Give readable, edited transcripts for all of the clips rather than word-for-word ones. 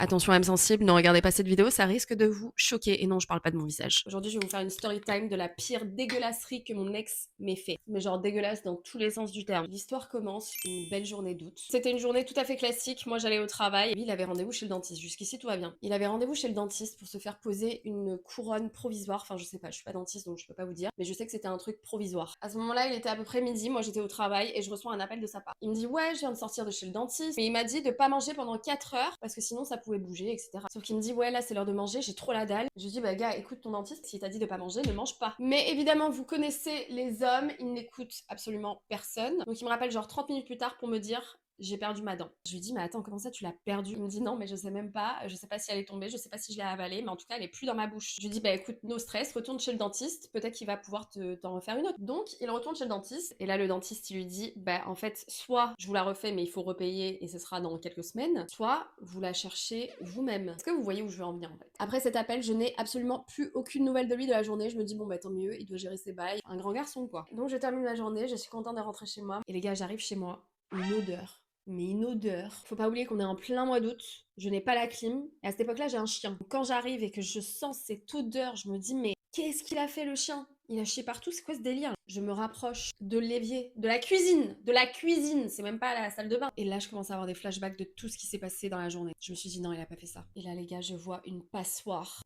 Attention âme sensible, ne regardez pas cette vidéo, ça risque de vous choquer. Et non, je parle pas de mon visage. Aujourd'hui, je vais vous faire une story time de la pire dégueulasserie que mon ex m'ait fait. Mais genre dégueulasse dans tous les sens du terme. L'histoire commence une belle journée d'août. C'était une journée tout à fait classique. Moi, j'allais au travail. Et lui, il avait rendez-vous chez le dentiste. Jusqu'ici, tout va bien. Il avait rendez-vous chez le dentiste pour se faire poser une couronne provisoire. Enfin, je sais pas, je suis pas dentiste, donc je peux pas vous dire. Mais je sais que c'était un truc provisoire. À ce moment-là, il était à peu près midi. Moi, j'étais au travail et je reçois un appel de sa part. Il me dit, ouais, je viens de sortir de chez le dentiste. Mais il m'a dit de pas manger pendant 4 heures parce que sinon, ça pouvait bouger, etc. Sauf qu'il me dit, ouais, là, c'est l'heure de manger, j'ai trop la dalle. Je lui dis, bah, gars, écoute ton dentiste, s'il t'a dit de pas manger, ne mange pas. Mais évidemment, vous connaissez les hommes, ils n'écoutent absolument personne. Donc, il me rappelle genre 30 minutes plus tard pour me dire, j'ai perdu ma dent. Je lui dis, mais attends, comment ça tu l'as perdue? Il me dit, non, mais je sais même pas, je sais pas si elle est tombée, je sais pas si je l'ai avalée, mais en tout cas, elle est plus dans ma bouche. Je lui dis, bah écoute, no stress, retourne chez le dentiste, peut-être qu'il va pouvoir t'en refaire une autre. Donc, il retourne chez le dentiste, et là, le dentiste, il lui dit, bah en fait, soit je vous la refais, mais il faut repayer, et ce sera dans quelques semaines, soit vous la cherchez vous-même. Est-ce que vous voyez où je veux en venir en fait? Après cet appel, je n'ai absolument plus aucune nouvelle de lui de la journée. Je me dis, bon, bah tant mieux, il doit gérer ses bails. Un grand garçon, quoi. Donc, je termine la journée, je suis contente de rentrer chez moi. Et les gars, j'arrive chez moi, une odeur. Mais une odeur. Faut pas oublier qu'on est en plein mois d'août. Je n'ai pas la clim. Et à cette époque-là, j'ai un chien. Quand j'arrive et que je sens cette odeur, je me dis, mais qu'est-ce qu'il a fait le chien? Il a chié partout, c'est quoi ce délire? Je me rapproche de l'évier, de la cuisine, c'est même pas la salle de bain. Et là, je commence à avoir des flashbacks de tout ce qui s'est passé dans la journée. Je me suis dit, non, il a pas fait ça. Et là, les gars, je vois une passoire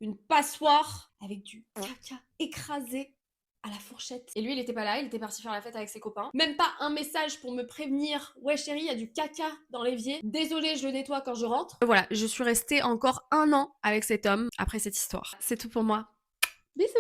avec du caca écrasé à la fourchette. Et lui, il était pas là, il était parti faire la fête avec ses copains. Même pas un message pour me prévenir. Ouais, chérie, il y a du caca dans l'évier. Désolée, je le nettoie quand je rentre. Voilà, je suis restée encore 1 an avec cet homme après cette histoire. C'est tout pour moi. Bisous!